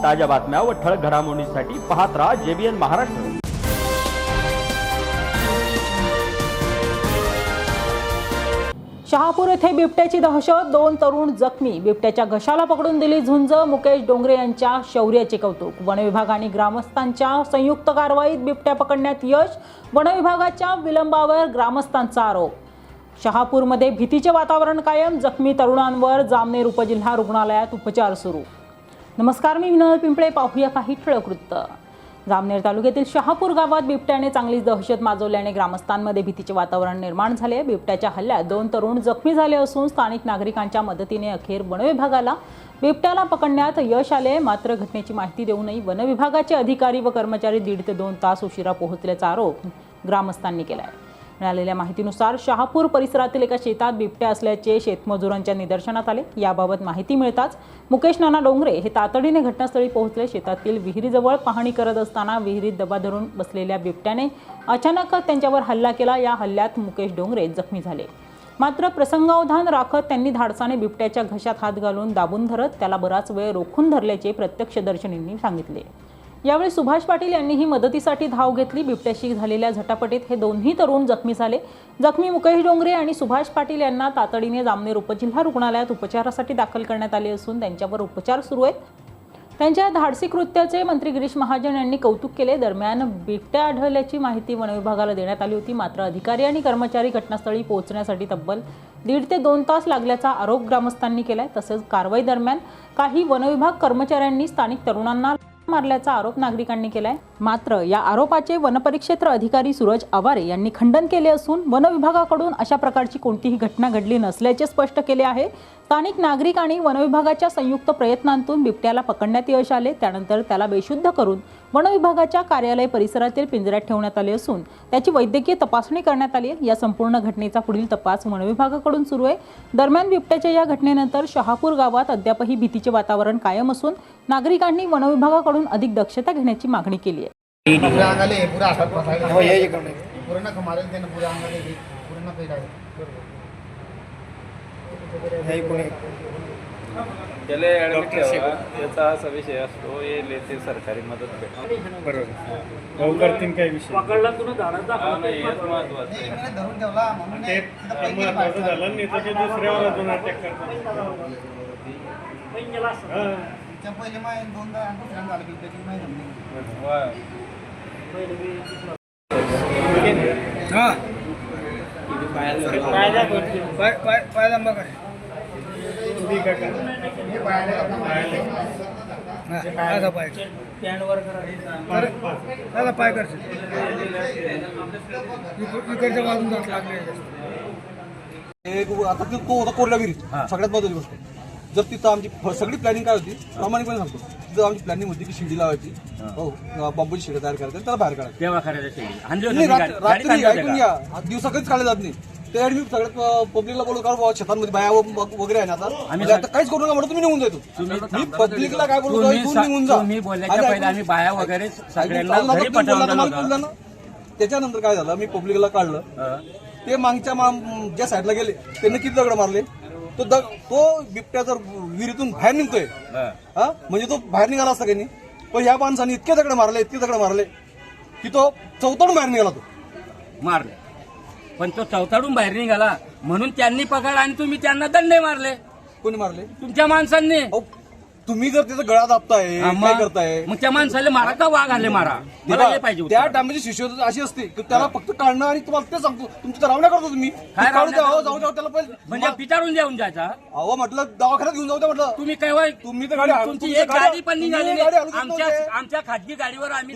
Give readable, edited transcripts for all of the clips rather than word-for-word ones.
ताज्या बातम्या व ठळक घडामोडींसाठी पाहत राहा JBN महाराष्ट्र। शहापूर येथे बिबट्याची दहशत, 2 तरुण जखमी। बिबट्याच्या घशाला पकडून दिली झुंज। मुकेश डोंगरे यांच्या शौर्याचे कौतुक। वन विभाग आणि ग्रामस्थांच्या संयुक्त कारवाईत बिबट्या पकडण्यात यश। वन विभागाच्या विलंबावर ग्रामस्थांचा आरोप। शहापूरमध्ये भीतीचे वातावरण कायम। जखमी तरुणांवर जामनेर उपजिल्हा रुग्णालयात उपचार सुरू। नमस्कार, मी विनोद पिंपळे। पाहूया काही ठळक वृत्त। जामनेर तालुक्यातील शहापूर गावात बिबट्याने चांगलीच दहशत माजवल्याने ग्रामस्थांमध्ये भीतीचे वातावरण निर्माण झाले। बिबट्याच्या हल्ल्यात 2 तरुण जखमी झाले असून स्थानिक नागरिकांच्या मदतीने अखेर वन विभागाला बिबट्याला पकडण्यात यश आले। मात्र घटनेची माहिती देऊनही वन विभागाचे अधिकारी व कर्मचारी 1.5 ते 2 तास उशिरा पोहोचल्याचा आरोप ग्रामस्थांनी केला आहे। मिळालेल्या माहितीनुसार शहापूर परिसरातील एका शेतात बिबट्या असल्याचे शेतमजुरांच्या निदर्शनात आले। याबाबत माहिती मिळताच मुकेश नाना डोंगरे हे तातडीने घटनास्थळी पोहोचले। शेतातील विहिरीजवळ पाहणी करत असताना विहिरीत दबा धरून बसलेल्या बिबट्याने अचानक त्यांच्यावर हल्ला केला। या हल्ल्यात मुकेश डोंगरे जखमी झाले। मात्र प्रसंगावधान राखत त्यांनी धाडसाने बिबट्याच्या घशात हात घालून दाबून धरत त्याला बराच वेळ रोखून धरल्याचे प्रत्यक्षदर्शींनी सांगितले। यावेळी सुभाष पाटील यांनीही मदतीसाठी धाव घेतली। बिबट्याशी झालेल्या झटापटीत हे दोन्ही तरुण जखमी झाले। जखमी मुकेश डोंगरे आणि सुभाष पाटील यांना तातडीने जामनेर उपजिल्हा रुग्णालयात उपचारासाठी दाखल करण्यात आले असून त्यांच्यावर उपचार सुरू आहेत। त्यांच्या धाडसी कृत्याचे मंत्री गिरीश महाजन यांनी कौतुक केले। दरम्यान बिबट्या आढळल्याची माहिती वन विभागाला देण्यात आली होती। मात्र अधिकारी आणि कर्मचारी घटनास्थळी पोहोचण्यासाठी तब्बल 1.5 ते 2 तास लागल्याचा आरोप ग्रामस्थांनी केलाय। तसेच कारवाई दरम्यान काही वन विभाग कर्मचाऱ्यांनी स्थानिक तरुणांना मारल्याचा आरोप नागरिकांनी केलाय। मात्र या आरोपाचे वनपरिक्षेत्र अधिकारी सूरज आवारे यांनी खंडन केले असून वन विभागाकडून अशा प्रकारची कोणतीही घटना घडली नसल्याचे स्पष्ट केले आहे। स्थानिक नागरिक आणि वन विभागाच्या संयुक्त प्रयत्नांतून बिबट्याला पकडण्यात यश आले। त्यानंतर त्याला बेशुद्ध करून वन विभागाच्या कार्यालय परिसरातील पिंजऱ्यात ठेवण्यात आले असून त्याची वैद्यकीय तपासणी करण्यात आली आहे। या संपूर्ण घटनेचा पुढील तपास वन विभागाकडून सुरू आहे। दरम्यान बिबट्याच्या या घटनेनंतर शहापूर गावात अद्यापही भीतीचे वातावरण कायम असून नागरिकांनी वन विभागाकडून अधिक दक्षता घेण्याची मागणी केली आहे। त्याला ॲडमिट ठेवा, याचा असा विषय असतो, हे लेते सरकारी मदत भेटते। बरोबर करतील काही विषय पकडला तुला झाडाचा नाही, हेच महत्वाचं आहे। ते महत्वाचं झालं नाही तर ते दुसऱ्यावर अजून अटॅक करतात। पहिले माय 2दा दुसऱ्यांदा झालं की त्याची माहिती आता तो होता कोरल्या विहिरीत सगळ्यात महत्वाची गोष्ट। जर तिथं आमची सगळी प्लॅनिंग काय होती, प्रामाणिकपणे सांगतो, जर आमची प्लॅनिंग होती की शिडी लावायची, बांबूची शिडी तयार करायची, त्याला बाहेर काढायचं। रात्री ऐकून घ्या, दिवसा कधीच काढले जात नाही। त्यासाठी मी सगळ्यात पब्लिकला बोलू, कारण शेतांमध्ये बाया वगैरे आहे ना, आता काहीच करू नका म्हणून तुम्ही निघून जातो। मी पब्लिकला काय बोलतो, निघून जा। त्याच्यानंतर काय झालं, मी पब्लिकला काढलं, ते मागच्या ज्या साईडला गेले त्यांनी किती दगड मारले। तो बिबट्या जर विहिरीतून बाहेर निघतोय म्हणजे तो बाहेर निघाला असता काही नाही, पण ह्या माणसाने इतके दगड मारले की तो चौथाडून बाहेर निघाला। तो मारले पण तो चौथाडून बाहेर निघाला म्हणून त्यांनी पकड आणि तुम्ही त्यांना दंडे मारले। कोणी मारले? तुमच्या माणसांनी। तुम्ही जर त्याचा गळा दाबताय, काय करताय, मग त्या माणसाला मारा का वाघ आले मारा मला पाहिजे। त्या टायमाची शिष्यता अशी असते की त्याला फक्त काढणं आणि तुम्हाला ते सांगतो तुमचं रावण्या करतो तुम्ही जाऊ द्या त्याला पहिले म्हणजे पिटाळून देऊन जायचा। अहो म्हटलं दवाखान्यात घेऊन जाऊ द्या म्हटलं। तुम्ही काय तुम्ही तर गाडी तुमची एक गाडी पण निघाली आमच्या खाजगी गाडीवर आम्ही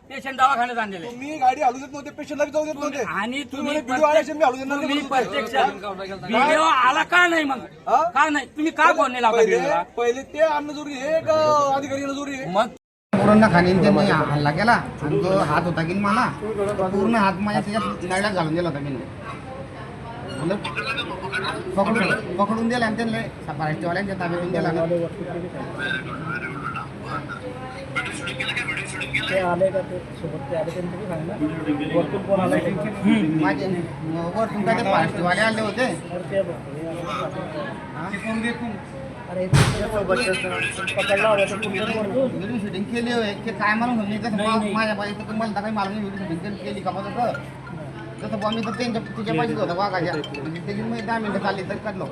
पेशंट दवाखान्यात आणलेले। तुम्ही गाडी हलू देत नव्हते, पेशंटला जाऊ देत नव्हते आणि तुम्ही व्हिडिओ आल्याचे मी हलू देत नव्हते। प्रत्यक्ष व्हिडिओ आला का नाही, मग का नाही तुम्ही का फोन नाही लावला? पहिले ते अन्न जोरी आहे का अधिकारी जोरी आहे? मग पूर्ण खाणे त्यांनी हल्ला केला आणि तो हात होता की मला पूर्ण हात माझ्या त्याच्यात नळ्यात घालून दिला होता मी। पकडून दिला आणि त्यांना फॉरेस्टवाल्यांच्या ताब्यातून दिला। ते आले का ते सोबत ते आले त्यांनी सांगितलं वरतून कोण आला माझे वरतून काय ते फॉरेस्टवाले आले होते। व्हिडिओ शूटिंग केली होय की काय म्हणून मी तसं माझ्या पाहिजे तुम्हाला काही मला व्हिडिओ शूटिंग केली का बघ तसं बा मी तर तिच्या पाहिजेच होतं वाघाच्या म्हणजे त्याची मी 10 मिनिटं चालली तरी काढलो.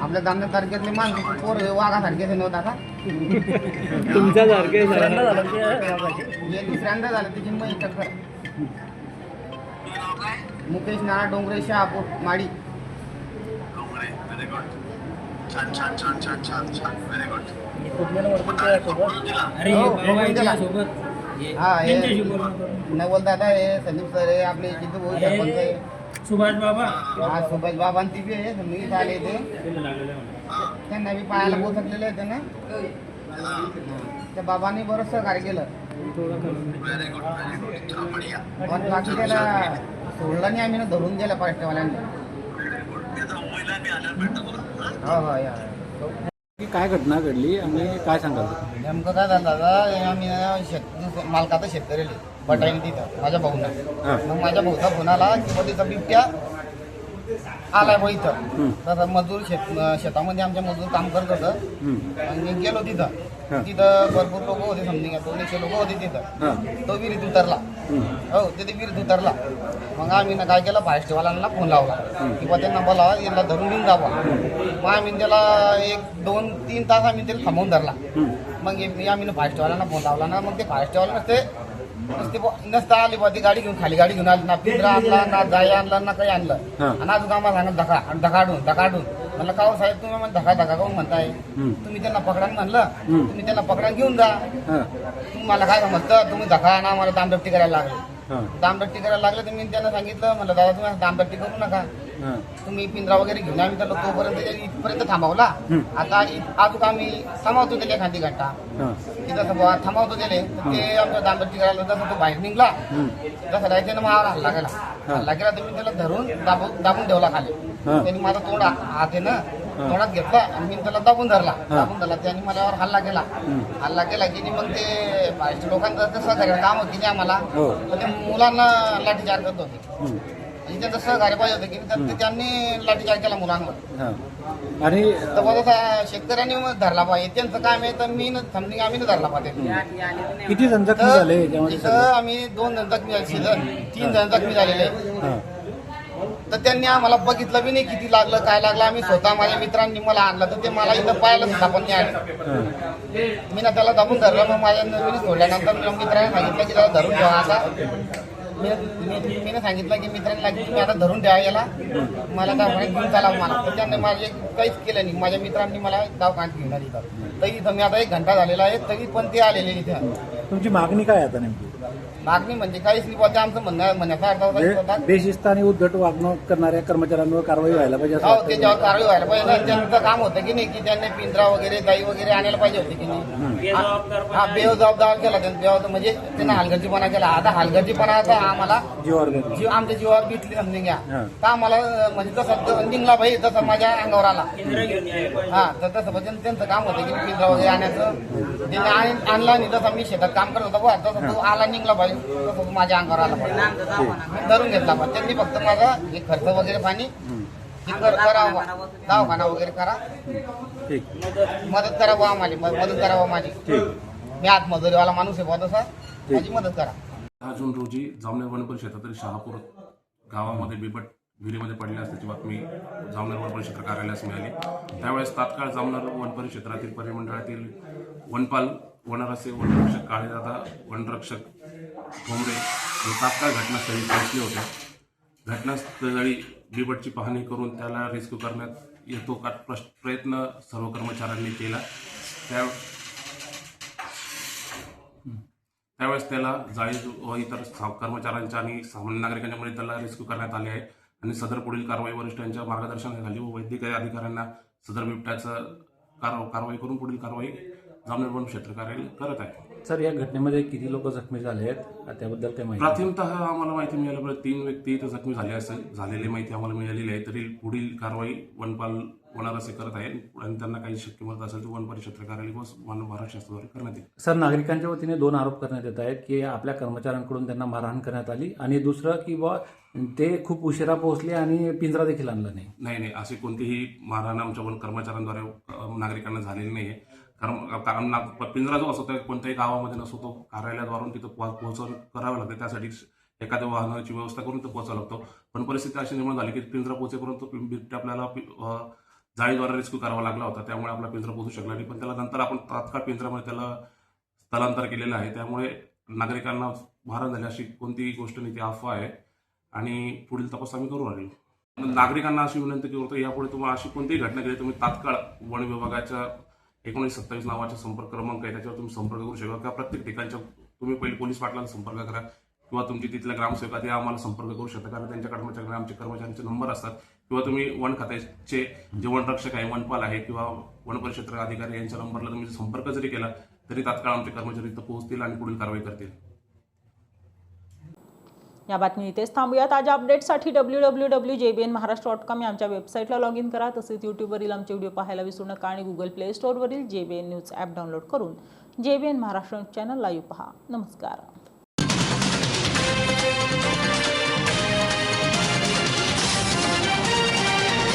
आपल्या दामल्या तारखेतले माणसं पोर वाघासारखे नव्हता का तुमच्यासारखे दुसऱ्यांदा झालं त्याची मग चक्कर. मुकेश नाना डोंगरे शहापूर माडी. हा हे नवल दादा आहे, संदीप सर आहे, आपले जितू भाऊ सरपंच आहे, सुभाष बाबा हा सुभाष बाबा ती बी आहे. मी इथं आले ते त्यांना बी पायाला पोचकलेलं आहे त्यांना. त्या बाबांनी बरंच सहकार्य केलं पण बाकी त्याला सोडलं नाही आम्ही ना धरून गेलं पार्टीवाल्यांनी. हो हो या काय घटना घडली आणि काय सांगाल? नेमकं काय झालं दादा आम्ही मालकाचा शेतकरी बटाईन तिथं माझ्या भाऊना. मग माझ्या भाऊचा फोन आला की मग तिथं बिबट्या आलाय बा इथं. तर मजूर शेतामध्ये आमच्या मजूर काम करत होतं आणि मी गेलो तिथं. तिथं भरपूर लोक होते, समजून घ्या 200 लोक होते तिथं. तो विहिरीत उतरला. हो तिथे विहिरीत उतरला. मग आम्ही ना काय केलं फारेस्टवाल्यांना फोन लावला किंवा त्यांना बोलावा यांना धरून घेऊन जावा. मग आम्ही त्याला 1-2-3 तास आम्ही त्याला थांबवून धरला. मग आम्ही फारेस्टवाल्यांना फोन लावला ना. मग ते फारेस्टवाले नसता आली बा ती गाडी घेऊन खाली गाडी घेऊन आली ना. पिंजरा आणला ना जाय आणला ना काही आणलं. आणि अजून आम्हाला सांगत धकाडून म्हणलं का साहेब तुम्ही म्हणजे धका काऊन म्हणताय. तुम्ही त्यांना पकडा म्हणलं. तुम्ही त्यांना पकडा घेऊन जा. तुम्हाला काय समजतं तुम्ही धका आणा आम्हाला दामदपटी करायला लागले. दामदपटी करायला लागले तर मी त्यांना सांगितलं म्हणलं दादा तुम्ही दामदपटी करू नका. तुम्ही पिंजरा वगैरे घेऊन आम्ही त्याला तोपर्यंत इथपर्यंत थांबवला. आता अजून आम्ही थांबवतो त्याला एखादी घंटा तिथं थांबवतो त्याले. ते आमच्या दामदपटी करायला जसं तो बाहेर निघला तसं राहायचं ना मावर हल्ला केला तर मी त्याला धरून दाबून ठेवला खाली. त्यांनी माझा तोंड हात आहे ना तोंडात घेतला आणि मी त्याला दाबून धरला. त्याने माझ्यावर हल्ला केला की मग ते बाहेरच्या लोकांचं तसं करायचं काम होती नाही आम्हाला. तर ते मुलांना लाठीचार्ज करत होते आणि त्यांचं सहकार्य पाहिजे होतं की त्यांनी लाठीचार्ज केला मुलांवर. आणि तर मग शेतकऱ्यांनी मग धरला पाहिजे. त्यांचं काम आहे तर मी समथिंग आम्ही धरला पाहिजे. किती जण जखमी झाले तिथं आम्ही 2 जण जखमी झाले, 3 जण जखमी झालेले. तर त्यांनी आम्हाला बघितलं बी नाही किती लागलं काय लागलं. आम्ही स्वतः माझ्या मित्रांनी मला आणलं तर ते मला इथं पाहायला सुद्धा पण नाही आलं. मी ना त्याला दाबून धरलं. मग माझ्या नवीन सोडल्यानंतर मित्रांनी सांगितलं की त्याला धरून ठेवा. आता मी सांगितलं की मित्रांनी तुम्ही आता धरून ठेवा याला मला काय म्हणे घेऊन चाला मला. तर त्यांनी माझे काहीच केलं नाही. माझ्या मित्रांनी मला दवाखान्यात घेऊन आली. तरी इथं मी आता 1 घंटा झालेला आहे तरी पण ते आलेले इथं. तुमची मागणी काय आता नेमकी? मागणी म्हणजे काहीच नाही बुवा. ते आमचं म्हणण्याचा अर्थ होता बेशिस्त आणि उद्धट वागणूक करणाऱ्या कर्मचाऱ्यांवर कारवाई व्हायला पाहिजे. हो त्याच्यावर कारवाई व्हायला पाहिजे ना. त्यांचं काम होतं की नाही की त्यांनी पिंजरा वगैरे गाई वगैरे आणायला पाहिजे होते की नाही. हा बेजबाबदार केला त्यांनी. म्हणजे त्यांना हलगर्जीपणा केला. आता हलगर्जीपणाचा आम्हाला आमच्या जीवावर बितली समजून घ्या. तर आम्हाला म्हणजे तसं निघला भाई तसं माझ्या अंगावर आला. हा तर तसं म्हणजे त्यांचं काम होतं की पिंजरा वगैरे आणायचं. त्यांनी आणला आणि तसं मी शेतात काम करत होता बुवा तसं तो आला निघला पाहिजे तसं माझ्या अंगावर आला पाहिजे. धरून घेतला पाहिजे. त्यांनी फक्त माझा हे खर्च वगैरे पाणी करावं दवाखाना वगैरे करा मदत करावं आम्हाला मदत करावं माझी. मी आत्मजुरीवाला माणूस आहे बुवा तसा माझी मदत करा. 10 जून रोजी जामनेर वन परिक्षेत्रातील शहापूर गावामध्ये बिबट विहिरीमध्ये पडले असल्याची बातमी जामनेर वन परिक्षेत्र कार्यालयास मिळाली. त्यावेळेस तात्काळ जामनेर वन परिक्षेत्रातील परिमंडळातील वनपाल वनरसे वनरक्षक काळेदादा वनरक्षक ठोंबरे हे तात्काळ घटनास्थळी पोहोचले होते. घटनास्थळी बिबटची पाहणी करून त्याला रेस्क्यू करण्यात येतो का प्रयत्न सर्व कर्मचाऱ्यांनी केला. त्यावेळेस त्याला जाळी व इतर कर्मचाऱ्यांच्या आणि सामान्य नागरिकांच्या मध्ये त्याला रेस्क्यू करण्यात आले आहे आणि सदर पुढील कारवाई वरिष्ठांच्या मार्गदर्शनाखाली व वैद्यकीय अधिकाऱ्यांना सदर बिबट्याचं कारवाई करून पुढील कारवाई जामनेर वन क्षेत्र कार्यालय करत आहे. सर, या घटनेमध्ये किती लोक जखमी झाले आहेत त्याबद्दल काय माहिती? प्राथमिकतः आम्हाला माहिती मिळाल्यामुळे 3 व्यक्ती इथं जखमी झालेली माहिती आम्हाला मिळालेली आहे. तरी पुढील कारवाई वनपाल वनरसे करत आहे आणि त्यांना काही शक्य मदत असेल तर वन परिक्षेत्र कार्यालय व वन महाराष्ट्राद्वारे करण्यात येईल. सर, नागरिकांच्या वतीने 2 आरोप करण्यात येत आहेत की आपल्या कर्मचाऱ्यांकडून त्यांना मारहाण करण्यात आली आणि दुसरं की ते खूप उशिरा पोहोचले आणि पिंजरा देखील आणला नाही. नाही, अशी कोणतीही मारहाण आमच्या वन कर्मचाऱ्यांद्वारे नागरिकांना झालेली नाही आहे. कारण पिंजरा जो असतो तो कोणत्याही गावामध्ये नसतो, तो कार्यालयाद्वारून तिथं पोहोचवून करावं लागतं. त्यासाठी एखाद्या वाहनाची व्यवस्था करून तो पोहोचावं लागतो. पण परिस्थिती अशी निर्माण झाली की पिंजरा पोहोचेपर्यंत बिबट्या आपल्याला जाळीद्वारे रेस्क्यू करावा लागला होता. त्यामुळे आपला पिंजरा पोहोचू शकला नाही. पण त्याला नंतर आपण तात्काळ पिंजऱ्यामध्ये त्याला स्थलांतर केलेलं आहे. त्यामुळे नागरिकांना मारहाण झाली अशी कोणतीही गोष्ट नाही, ती अफवा आहे आणि पुढील तपास आम्ही करू राहिलो. नागरिकांना अशी विनंती करतो, यापुढे तुम्हाला अशी कोणतीही घटना घडली तुम्ही तात्काळ वन विभागाच्या 1927 नावाचा संपर्क क्रमांक आहे, त्याच्यावर तुम्ही संपर्क करू शकता. किंवा प्रत्येक ठिकाणच्या तुम्ही पहिले पोलीस पाटलांना संपर्क करा किंवा तुमची तिथल्या ग्रामसेवक ते आम्हाला संपर्क करू शकता. कारण त्यांच्या कर्मचाऱ्यांना आमचे कर्मचाऱ्यांचे नंबर असतात. किंवा तुम्ही वन खात्याचे जे वनरक्षक आहे, वनपाल आहे किंवा वन परिक्षेत्र अधिकारी यांच्या नंबरला तुम्ही संपर्क जरी केला तरी तात्काळ आमचे कर्मचारी इथं पोहोचतील आणि पुढील कारवाई करतील. या बातमी इथेच थांबूया. ताज्या अपडेट्ससाठी www.jbnmaharashtra.com या आमच्या वेबसाईटला लॉग इन करा. तसेच यूट्यूबवरील आमचे व्हिडिओ पाहायला विसरू नका आणि गुगल प्ले स्टोअरवरील JBN न्यूज ॲप डाउनलोड करून JBN महाराष्ट्र चॅनल लाईव्ह पहा. नमस्कार.